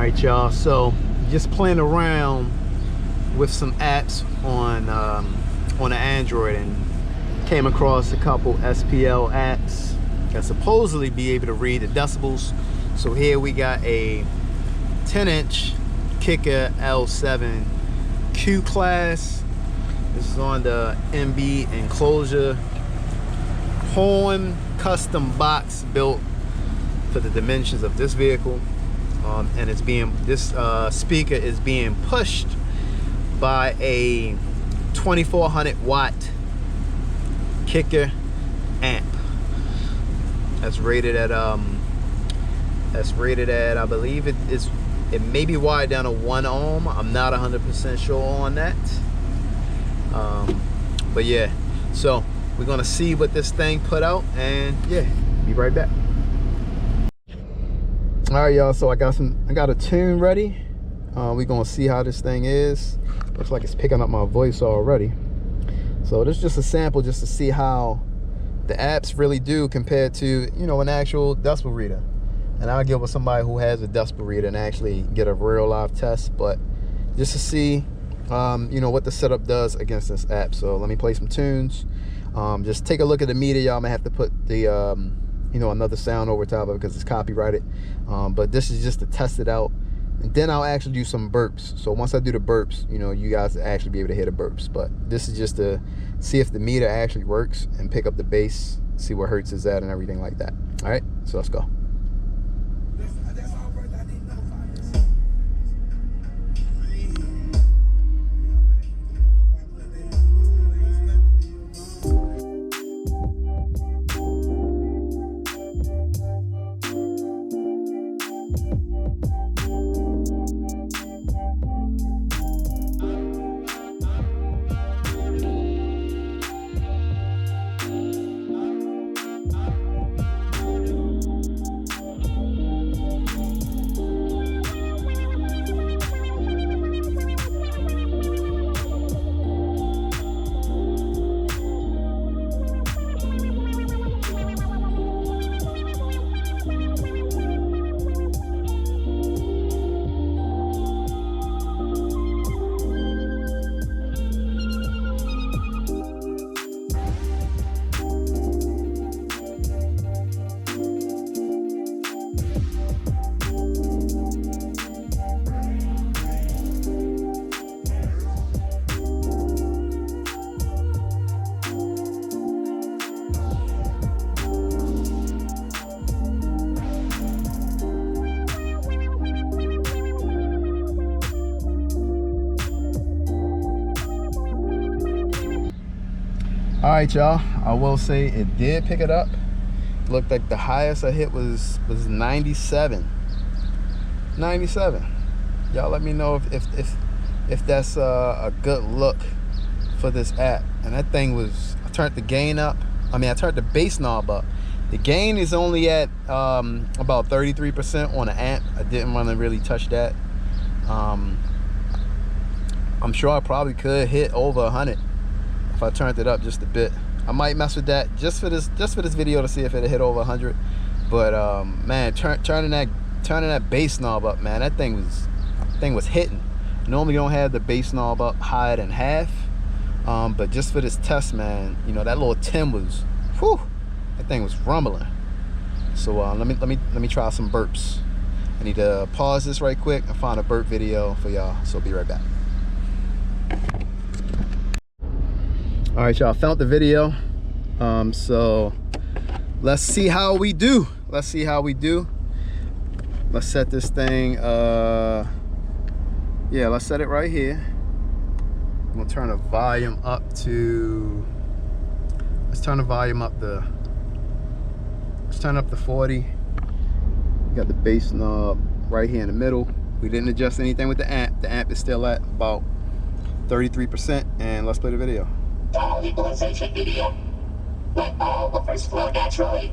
Alright y'all, so just playing around with some apps on the Android and came across a couple SPL apps that supposedly be able to read the decibels. So here we got a 10-inch Kicker L7 Q class. This is on the MB Enclosure horn custom box built for the dimensions of this vehicle. And it's being, this speaker is being pushed by a 2400 watt Kicker amp. That's rated at I believe it may be wired down to 1 ohm. I'm not 100% sure on that. But yeah, so we're gonna see what this thing put out, and yeah, be right back. All right y'all, so I got a tune ready. We're gonna see how this thing is. Looks like it's picking up my voice already. So this is just a sample just to see how the apps really do compared to, you know, an actual decibel reader. And I'll get with somebody who has a decibel reader and actually get a real live test, but just to see you know, what the setup does against this app. So let me play some tunes. Just take a look at the meter. Y'all may have to put the you know, another sound over top of it because it's copyrighted, but this is just to test it out, and then I'll actually do some burps. So once I do the burps, you know, you guys will actually be able to hear the burps, but this is just to see if the meter actually works and pick up the bass, see where hertz is at and everything like that. All right, so let's go. All right y'all, I will say it did pick it up. Looked like the highest I hit was 97. Y'all let me know if that's a good look for this app. And that thing was, I turned the gain up, I turned the bass knob up. The gain is only at about 33% on the amp. I didn't want to really touch that. I'm sure I probably could hit over 100 if I turned it up just a bit. I might mess with that just for this video to see if it hit over 100. But man, turning that bass knob up, man, that thing was hitting. Normally you don't have the bass knob up higher than half, but just for this test, man, you know, that little 10 was, whew, that thing was rumbling. So let me try some burps. I need to pause this right quick and find a burp video for y'all, so I'll be right back. All right y'all, found the video. So let's see how we do. Let's set this thing, yeah, let's set it right here. I'm gonna turn the volume up to, let's turn up to 40. We got the bass knob right here in the middle. We didn't adjust anything with the amp. The amp is still at about 33%, and let's play the video. Dial equalization video. Let all buffers flow naturally.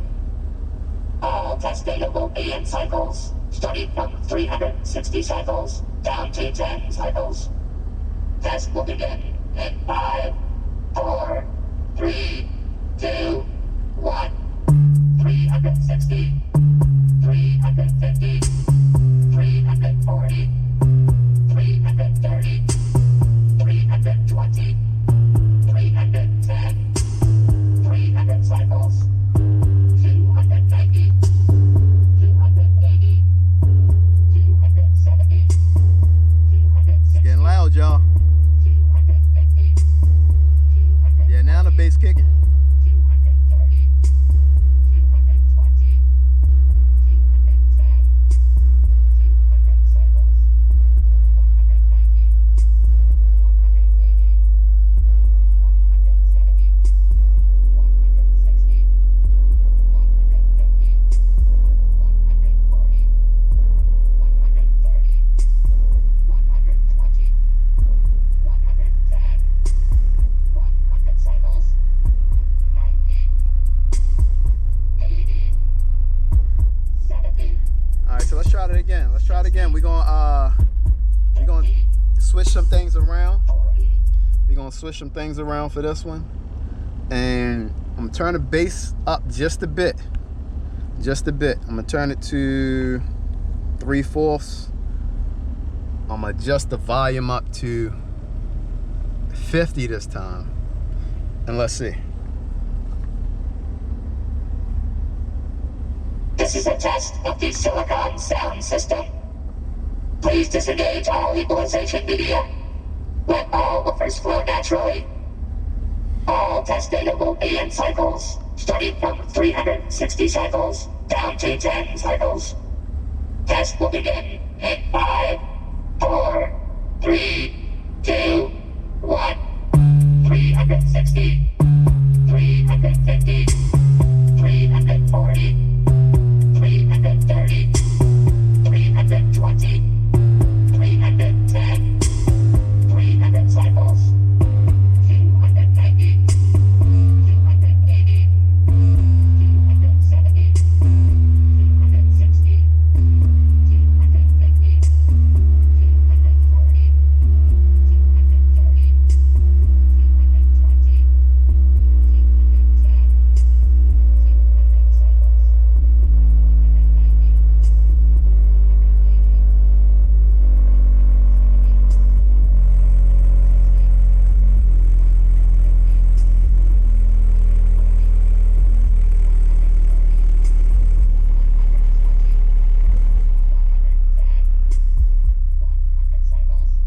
All test data will be in cycles, starting from 360 cycles down to 10 cycles. Test will begin in 5, 4, 3, 2, 1. 360, 350, 340. let's try it again. Let's try it again. We're gonna switch some things around. We're gonna switch some things around for this one. And I'm gonna turn the bass up just a bit. Just a bit. I'm gonna turn it to 3/4. I'm gonna adjust the volume up to 50 this time. And let's see. This is a test of the silicon sound system. Please disengage all equalization media. Let all buffers flow naturally. All test data will be in cycles, starting from 360 cycles down to 10 cycles. Test will begin in 5, 4, 3, 2, 1. 360, 350, 340, 330, 320, 310, 300 cycles, 290, 280, 270, 260, 250, 240,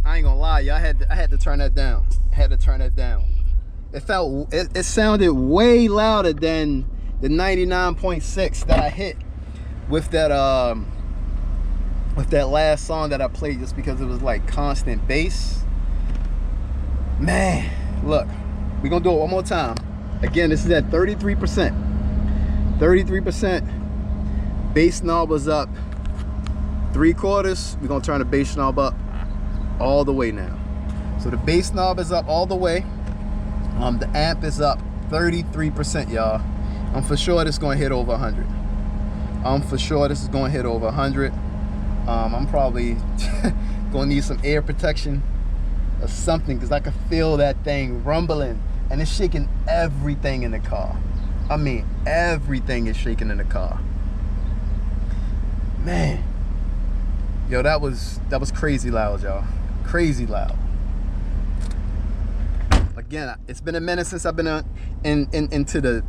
I ain't gonna lie, y'all. I had to turn that down. I had to turn that down. It sounded way louder than the 99.6 that I hit with that last song that I played, just because it was like constant bass. Man, look, we're gonna do it one more time. Again, this is at 33%. 33%. Bass knob was up 3/4. We're gonna turn the bass knob up all the way now. So the bass knob is up all the way. The amp is up 33%, y'all. I'm for sure this is gonna hit over 100. I'm for sure this is gonna hit over 100. I'm probably gonna need some air protection or something, because I can feel that thing rumbling, and it's shaking everything in the car. I mean, everything is shaking in the car. Man, yo, that was crazy loud, y'all. Crazy loud. Again, it's been a minute since I've been into the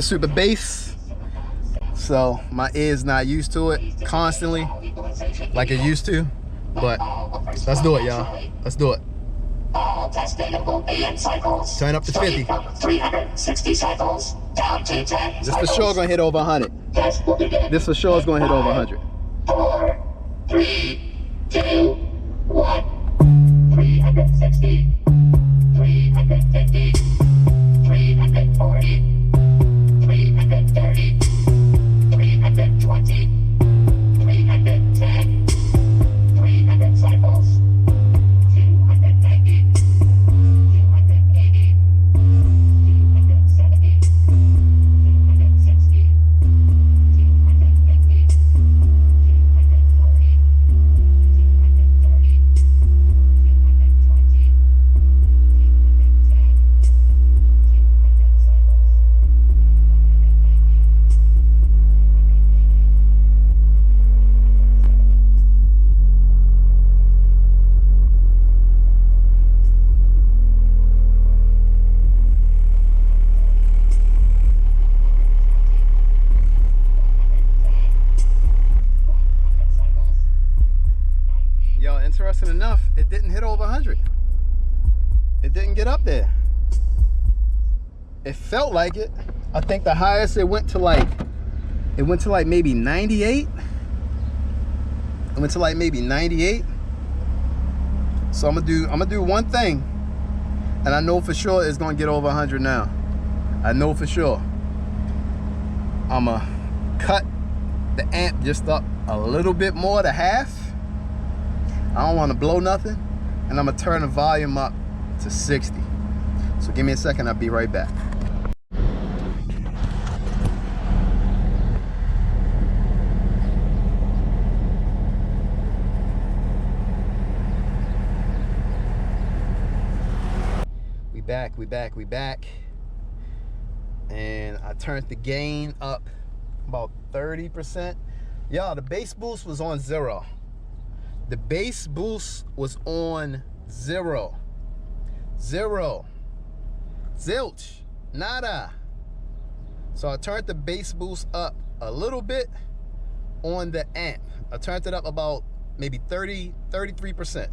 super bass, so my ear's not used to it constantly like it used to. But let's do it, y'all. Let's do it. all test data will be in cycles. Turn up to 50. From 360 cycles down to 10 This for sure gonna hit over 100. Test will begin. This for sure is gonna hit over 100. 4, 3, 2, 1. 360, 350, 340, 330, 320, 310, 300 cycles, 290, 280, 270, 260, 250, 240, 230. Yo, interesting enough, it didn't hit over 100. It didn't get up there. It felt like it. I think the highest it went to like maybe 98. It went to like maybe 98. So I'm gonna do one thing, and I know for sure it's gonna get over 100 now. I know for sure. I'm gonna cut the amp just up a little bit more to half. I don't want to blow nothing, and I'm gonna turn the volume up to 60. So give me a second, I'll be right back. back. And I turned the gain up about 30%. Y'all, the bass boost was on 0. The bass boost was on 0. Zilch. Nada. So I turned the bass boost up a little bit on the amp. I turned it up about maybe 33%.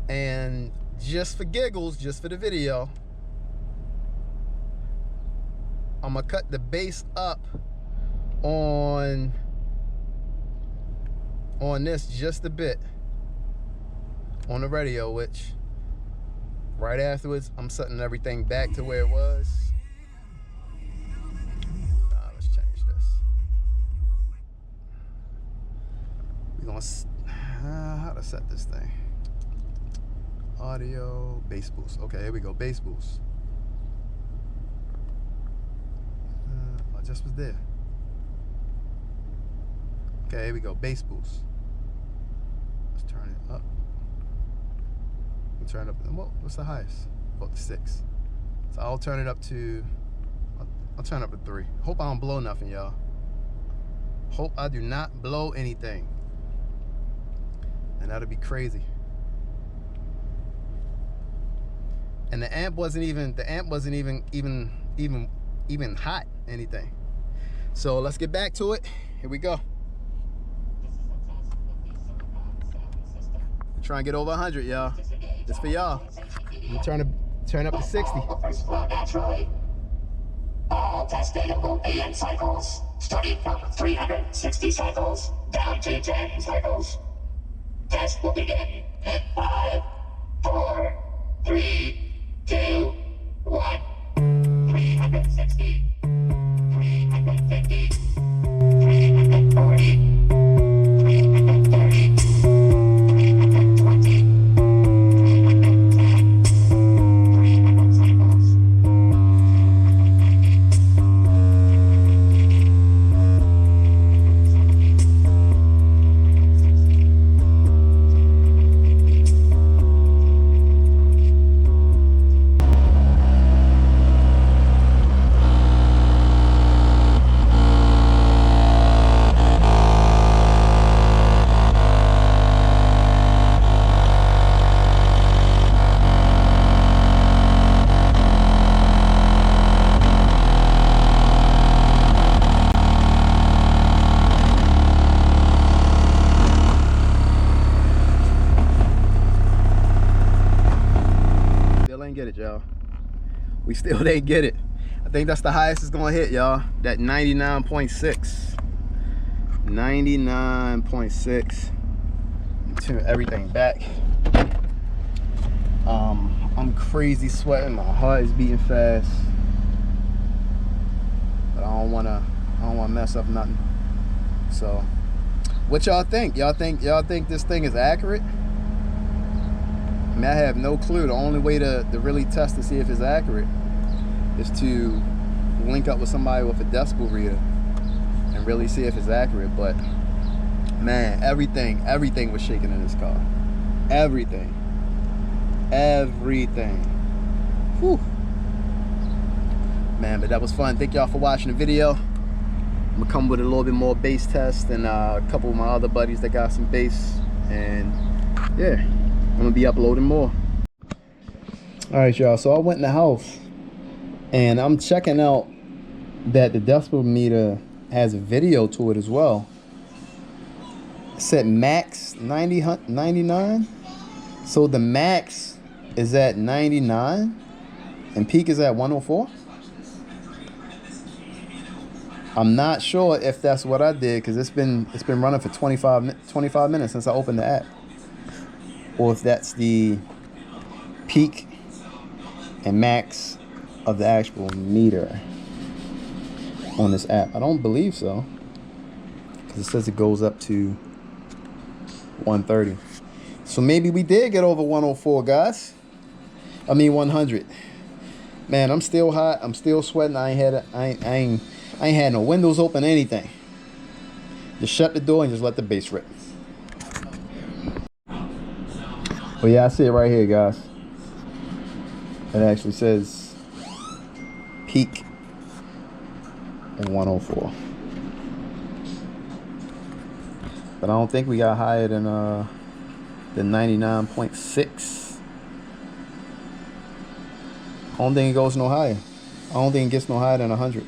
And just for giggles, just for the video, I'm gonna cut the bass up on this just a bit on the radio, which right afterwards I'm setting everything back to where it was. Let's change this. We're gonna how to set this thing. Audio, bass boost. Okay, here we go, bass boost. I just was there. Okay, here we go, bass boost. Let's turn it up. We'll turn it up. What's the highest? About 6. So I'll turn it up to, I'll turn it up to 3. Hope I don't blow nothing, y'all. Hope I do not blow anything. And that'll be crazy. And the amp wasn't even hot, anything. So let's get back to it. Here we go. Try and get over 100, y'all. Just for y'all. Turn up to 60. All testable AM cycles, starting from 360 cycles down to 10 cycles. Test will begin in 5, 4, 3, 2, 1. 360, 350, 340, 330, 320, 310, 300 cycles. Get it, y'all. We still didn't get it. I think that's the highest it's gonna hit, y'all. That 99.6. 99.6. Turn everything back. I'm crazy sweating. My heart is beating fast. But I don't wanna mess up nothing. So, what y'all think? Y'all think this thing is accurate? I mean, I have no clue. The only way to really test to see if it's accurate is to link up with somebody with a decibel reader and really see if it's accurate. But man, everything was shaking in this car. Everything. Whew. Man, but that was fun. Thank y'all for watching the video. I'm gonna come with a little bit more bass test and a couple of my other buddies that got some bass, and yeah, I'm gonna be uploading more. All right, y'all, so I went in the house and I'm checking out that the decibel meter has a video to it as well. It said max 99, so the max is at 99 and peak is at 104. I'm not sure if that's what I did, because it's been running for 25 minutes since I opened the app, or if that's the peak and max of the actual meter on this app. I don't believe so, because it says it goes up to 130. So maybe we did get over 104, guys. I mean 100. Man, I'm still hot. I'm still sweating. I ain't had no windows open, anything. Just shut the door and just let the bass rip. But yeah, I see it right here, guys. It actually says peak and 104. But I don't think we got higher than the 99.6. I don't think it goes no higher. I don't think it gets no higher than 100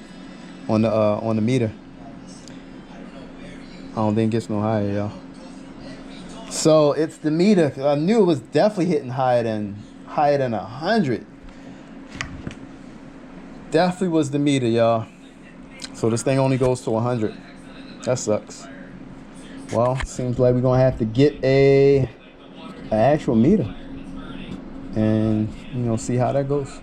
on the meter. I don't think it gets no higher, y'all. So it's the meter. I knew it was definitely hitting higher than 100. Definitely was the meter, y'all. So this thing only goes to 100. That sucks. Well, seems like we're gonna have to get an actual meter and see how that goes.